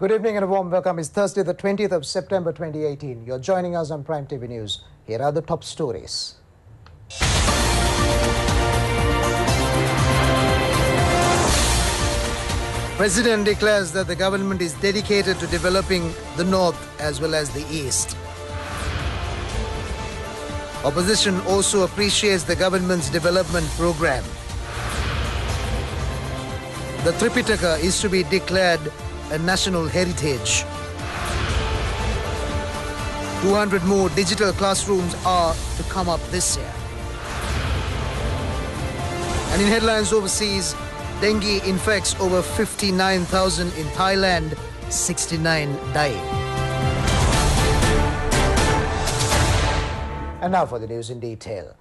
Good evening and a warm welcome. It's Thursday, the 20th of September 2018. You're joining us on Prime TV News. Here are the top stories. President declares that the government is dedicated to developing the North as well as the East. Opposition also appreciates the government's development program. The Tripitaka is to be declared a national heritage. 200 more digital classrooms are to come up this year. And in headlines overseas, dengue infects over 59,000 in Thailand, 69 dying. And now for the news in detail.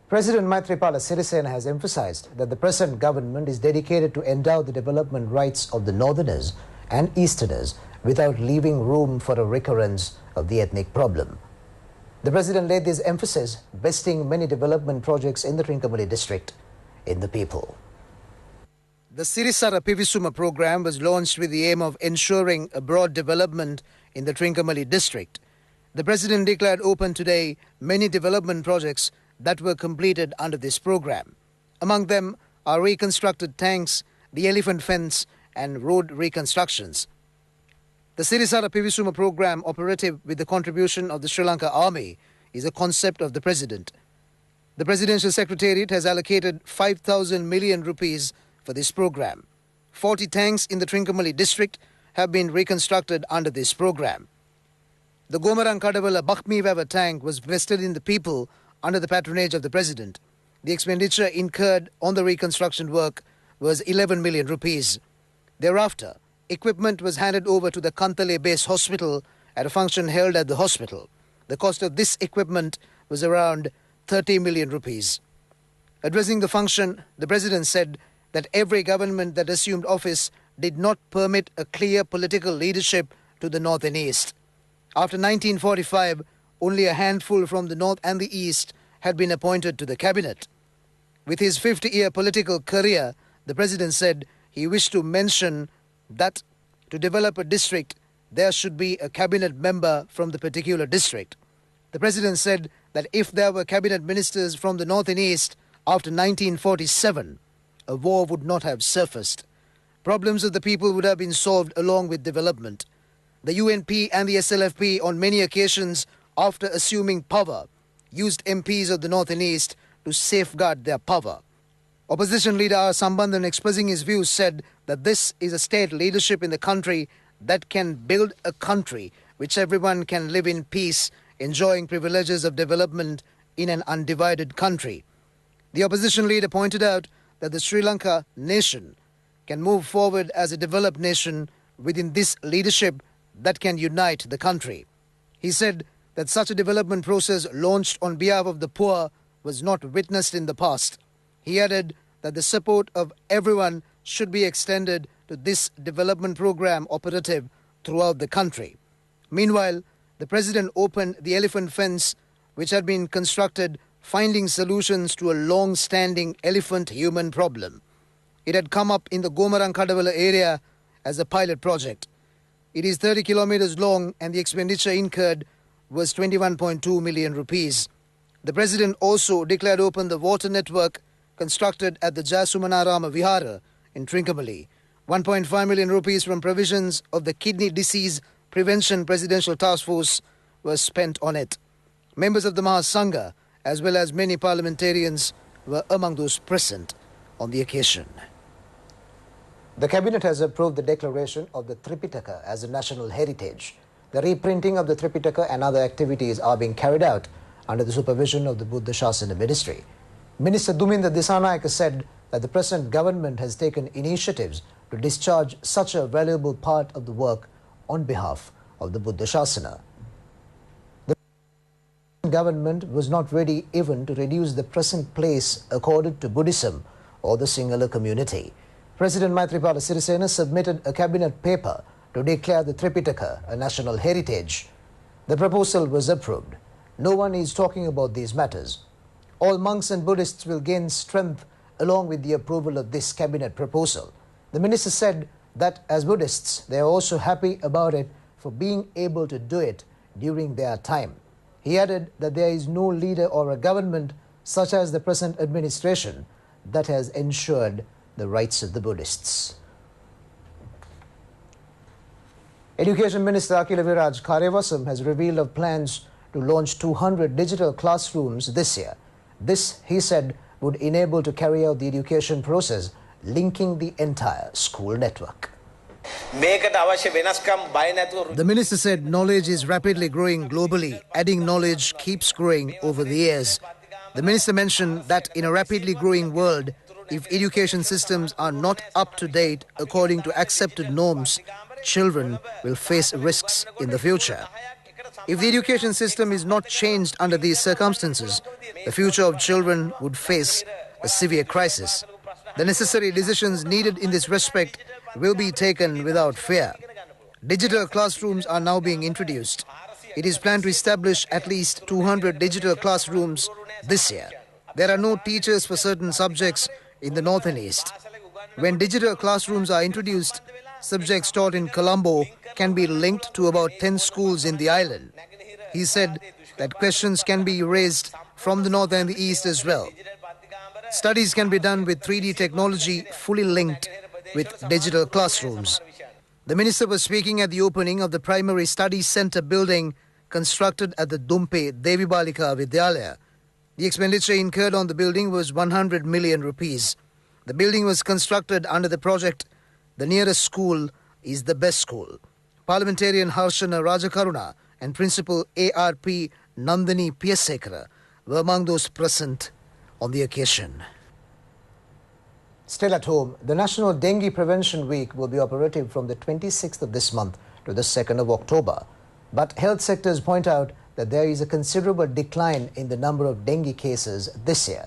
President Maithripala Sirisena has emphasized that the present government is dedicated to endow the development rights of the Northerners and Easterners without leaving room for a recurrence of the ethnic problem. The President laid this emphasis vesting many development projects in the Trincomalee district in the people. The Sirisara Pivisuma program was launched with the aim of ensuring a broad development in the Trincomalee district. The President declared open today many development projects that were completed under this program. Among them are reconstructed tanks, the elephant fence and road reconstructions. The Sirisara Pivisuma program, operative with the contribution of the Sri Lanka Army, is a concept of the President. The Presidential Secretariat has allocated 5,000 million rupees for this program. 40 tanks in the Trincomalee district have been reconstructed under this program. The Gomarang Kadavala Bakhmi Vava tank was vested in the people under the patronage of the President. The expenditure incurred on the reconstruction work was 11 million rupees. Thereafter, equipment was handed over to the Kantale Base Hospital at a function held at the hospital. The cost of this equipment was around 30 million rupees. Addressing the function, the President said that every government that assumed office did not permit a clear political leadership to the North and East. After 1945, only a handful from the North and the East had been appointed to the cabinet. With his 50-year political career, the President said he wished to mention that to develop a district, there should be a cabinet member from the particular district. The President said that if there were cabinet ministers from the North and East after 1947, a war would not have surfaced. Problems of the people would have been solved along with development. The UNP and the SLFP on many occasions, after assuming power, used MPs of the North and East to safeguard their power. Opposition leader R. Sambandhan, expressing his views, said that this is a state leadership in the country that can build a country which everyone can live in peace, enjoying privileges of development in an undivided country. The opposition leader pointed out that the Sri Lanka nation can move forward as a developed nation within this leadership that can unite the country. He said that such a development process launched on behalf of the poor was not witnessed in the past. He added that the support of everyone should be extended to this development program operative throughout the country. Meanwhile, the President opened the elephant fence which had been constructed, finding solutions to a long-standing elephant-human problem. It had come up in the Gomarang Kadavala area as a pilot project. It is 30 kilometers long and the expenditure incurred was 21.2 million rupees. The President also declared open the water network constructed at the Jasumanarama Vihara in Trincomalee. 1.5 million rupees from provisions of the Kidney Disease Prevention Presidential Task Force was spent on it. Members of the Mahasangha, as well as many parliamentarians, were among those present on the occasion. The Cabinet has approved the declaration of the Tripitaka as a national heritage. The reprinting of the Tripitaka and other activities are being carried out under the supervision of the Buddha Shasana Ministry. Minister Duminda Disanayake said that the present government has taken initiatives to discharge such a valuable part of the work on behalf of the Buddha Shasana. The government was not ready even to reduce the present place accorded to Buddhism or the Sinhala community. President Maithripala Sirisena submitted a cabinet paper to declare the Tripitaka a national heritage. The proposal was approved. No one is talking about these matters. All monks and Buddhists will gain strength along with the approval of this cabinet proposal. The minister said that as Buddhists, they are also happy about it for being able to do it during their time. He added that there is no leader or a government, such as the present administration, that has ensured the rights of the Buddhists. Education Minister Akila Viraj Karewasam has revealed of plans to launch 200 digital classrooms this year. This, he said, would enable to carry out the education process, linking the entire school network. The minister said knowledge is rapidly growing globally, adding knowledge keeps growing over the years. The minister mentioned that in a rapidly growing world, if education systems are not up to date according to accepted norms, children will face risks in the future. If the education system is not changed under these circumstances, the future of children would face a severe crisis. The necessary decisions needed in this respect will be taken without fear. Digital classrooms are now being introduced. It is planned to establish at least 200 digital classrooms this year. There are no teachers for certain subjects in the north and east. When digital classrooms are introduced, subjects taught in Colombo can be linked to about 10 schools in the island. He said that questions can be raised from the north and the east as well. Studies can be done with 3D technology fully linked with digital classrooms. The minister was speaking at the opening of the Primary Studies Centre building constructed at the Dumpe Devi Balika Vidyalaya. The expenditure incurred on the building was 100 million rupees. The building was constructed under the project "The Nearest School is the Best School." Parliamentarian Harshana Rajakaruna and Principal ARP Nandini Piyasekara were among those present on the occasion. Still at home, the National Dengue Prevention Week will be operative from the 26th of this month to the 2nd of October. But health sectors point out that there is a considerable decline in the number of dengue cases this year.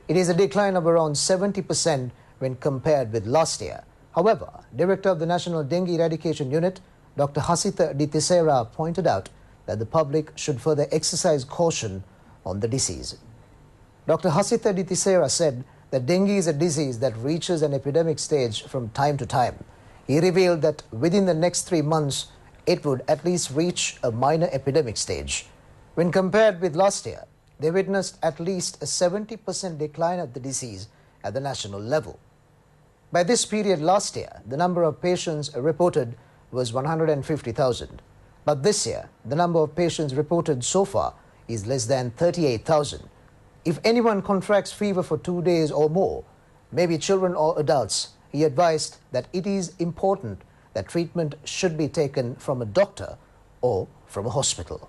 It is a decline of around 70% when compared with last year. However, Director of the National Dengue Eradication Unit, Dr. Hasitha Ditisera, pointed out that the public should further exercise caution on the disease. Dr. Hasitha Ditisera said that dengue is a disease that reaches an epidemic stage from time to time. He revealed that within the next 3 months, it would at least reach a minor epidemic stage. When compared with last year, they witnessed at least a 70% decline of the disease at the national level. By this period last year, the number of patients reported was 150,000. But this year, the number of patients reported so far is less than 38,000. If anyone contracts fever for 2 days or more, maybe children or adults, he advised that it is important that treatment should be taken from a doctor or from a hospital.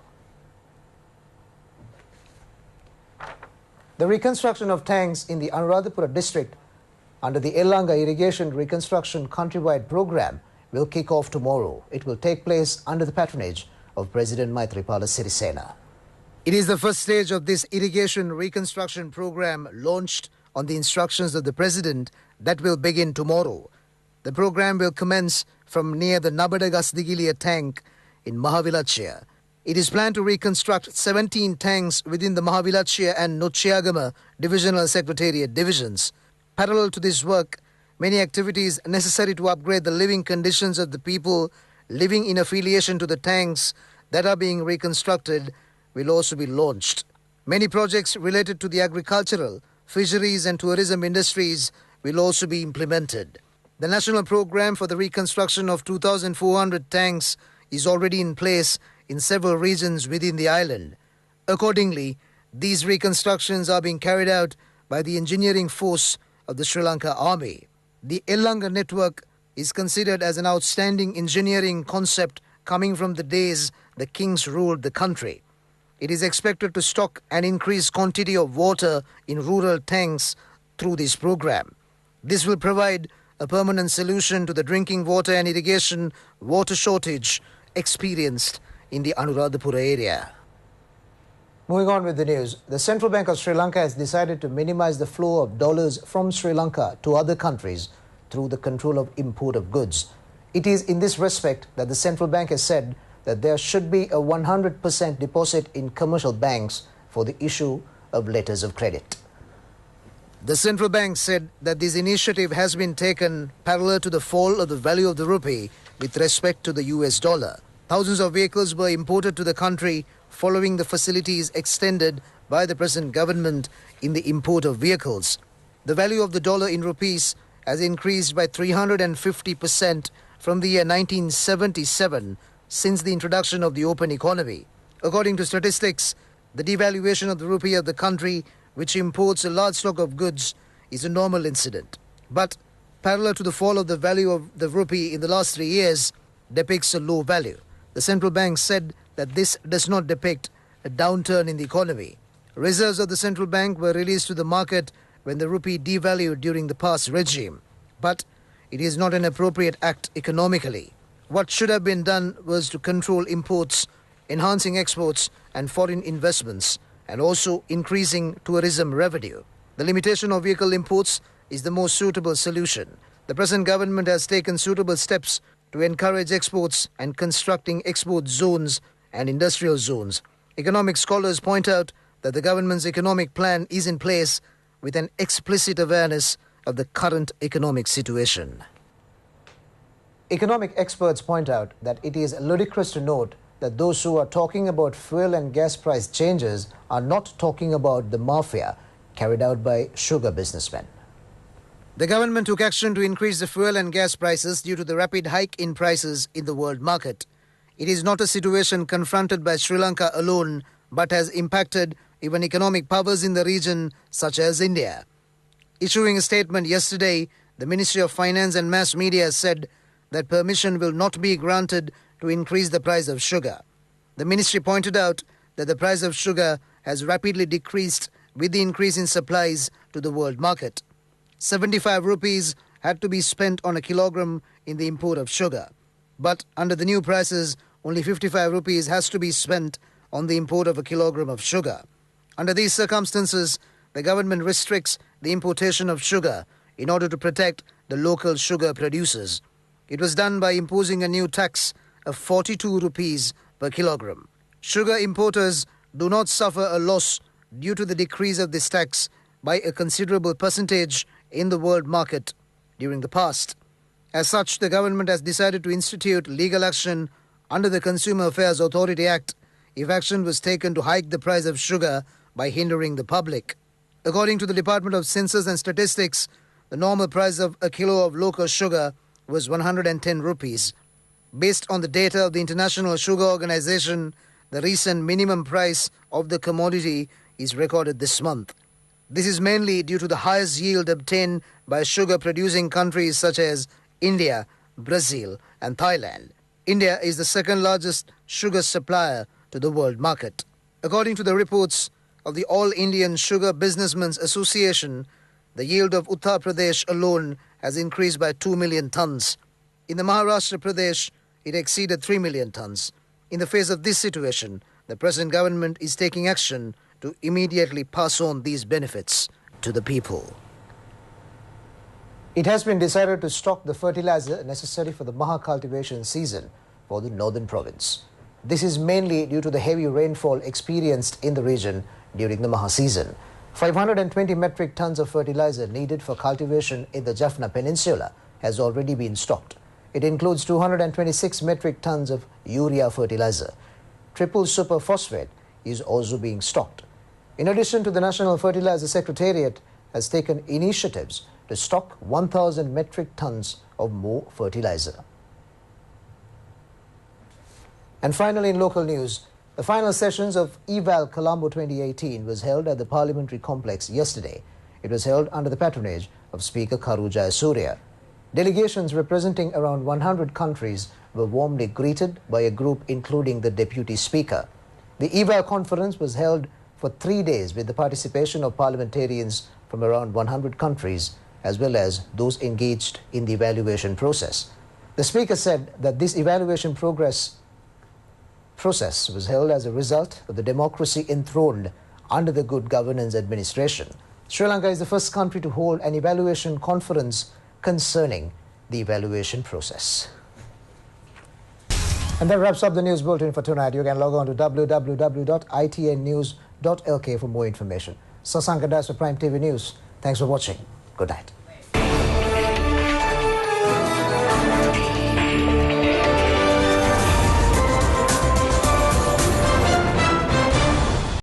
The reconstruction of tanks in the Anuradhapura district under the Ellanga Irrigation Reconstruction Countrywide Program will kick off tomorrow. It will take place under the patronage of President Maithripala Sirisena. It is the first stage of this irrigation reconstruction program launched on the instructions of the President that will begin tomorrow. The program will commence from near the Nabadagasdigilia tank in Mahavilachia. It is planned to reconstruct 17 tanks within the Mahavilachia and Nochiagama Divisional Secretariat divisions. Parallel to this work, many activities necessary to upgrade the living conditions of the people living in affiliation to the tanks that are being reconstructed will also be launched. Many projects related to the agricultural, fisheries and tourism industries will also be implemented. The national program for the reconstruction of 2,400 tanks is already in place in several regions within the island. Accordingly, these reconstructions are being carried out by the engineering force of the Sri Lanka Army. The Ellanga network is considered as an outstanding engineering concept coming from the days the kings ruled the country. It is expected to stock an increased quantity of water in rural tanks through this program. This will provide a permanent solution to the drinking water and irrigation water shortage experienced in the Anuradhapura area. Moving on with the news, the Central Bank of Sri Lanka has decided to minimize the flow of dollars from Sri Lanka to other countries through the control of import of goods. It is in this respect that the Central Bank has said that there should be a 100% deposit in commercial banks for the issue of letters of credit. The central bank said that this initiative has been taken parallel to the fall of the value of the rupee with respect to the US dollar. Thousands of vehicles were imported to the country following the facilities extended by the present government in the import of vehicles. The value of the dollar in rupees has increased by 350% from the year 1977 since the introduction of the open economy. According to statistics, the devaluation of the rupee of the country, which imports a large stock of goods, is a normal incident. But parallel to the fall of the value of the rupee in the last 3 years, depicts a low value. The central bank said that this does not depict a downturn in the economy. Reserves of the central bank were released to the market when the rupee devalued during the past regime. But it is not an appropriate act economically. What should have been done was to control imports, enhancing exports and foreign investments, and also increasing tourism revenue. The limitation of vehicle imports is the most suitable solution. The present government has taken suitable steps to encourage exports and constructing export zones and industrial zones. Economic scholars point out that the government's economic plan is in place with an explicit awareness of the current economic situation. Economic experts point out that it is ludicrous to note that those who are talking about fuel and gas price changes are not talking about the mafia carried out by sugar businessmen. The government took action to increase the fuel and gas prices due to the rapid hike in prices in the world market. It is not a situation confronted by Sri Lanka alone, but has impacted even economic powers in the region such as India. Issuing a statement yesterday, the Ministry of Finance and Mass Media said that permission will not be granted to increase the price of sugar. The ministry pointed out that the price of sugar has rapidly decreased with the increase in supplies to the world market. 75 rupees had to be spent on a kilogram in the import of sugar. But under the new prices, only 55 rupees has to be spent on the import of a kilogram of sugar. Under these circumstances, the government restricts the importation of sugar in order to protect the local sugar producers. It was done by imposing a new tax of 42 rupees per kilogram. Sugar importers do not suffer a loss due to the decrease of this tax by a considerable percentage in the world market during the past. As such, the government has decided to institute legal action under the Consumer Affairs Authority Act if action was taken to hike the price of sugar by hindering the public. According to the Department of Census and Statistics, the normal price of a kilo of local sugar was 110 rupees. Based on the data of the International Sugar Organization, the recent minimum price of the commodity is recorded this month. This is mainly due to the highest yield obtained by sugar-producing countries such as India, Brazil and Thailand. India is the second largest sugar supplier to the world market. According to the reports of the All Indian Sugar Businessmen's Association, the yield of Uttar Pradesh alone has increased by 2 million tons. In the Maharashtra Pradesh, it exceeded 3 million tons. In the face of this situation, the present government is taking action to immediately pass on these benefits to the people. It has been decided to stock the fertilizer necessary for the Maha cultivation season for the northern province. This is mainly due to the heavy rainfall experienced in the region during the Maha season. 520 metric tons of fertilizer needed for cultivation in the Jaffna Peninsula has already been stocked. It includes 226 metric tons of urea fertilizer. Triple super phosphate is also being stocked. In addition to the National Fertilizer Secretariat has taken initiatives to stock 1,000 metric tons of more fertilizer. And finally, in local news, the final sessions of Eval Colombo 2018 was held at the Parliamentary Complex yesterday. It was held under the patronage of Speaker Karu Jayasuriya. Delegations representing around 100 countries were warmly greeted by a group including the Deputy Speaker. The Eval conference was held for 3 days with the participation of parliamentarians from around 100 countries as well as those engaged in the evaluation process. The Speaker said that this evaluation process was held as a result of the democracy enthroned under the good governance administration. Sri Lanka is the first country to hold an evaluation conference concerning the evaluation process. And that wraps up the news bulletin for tonight. You can log on to www.itnnews.lk for more information. Sasanka Das for Prime TV News. Thanks for watching. Good night.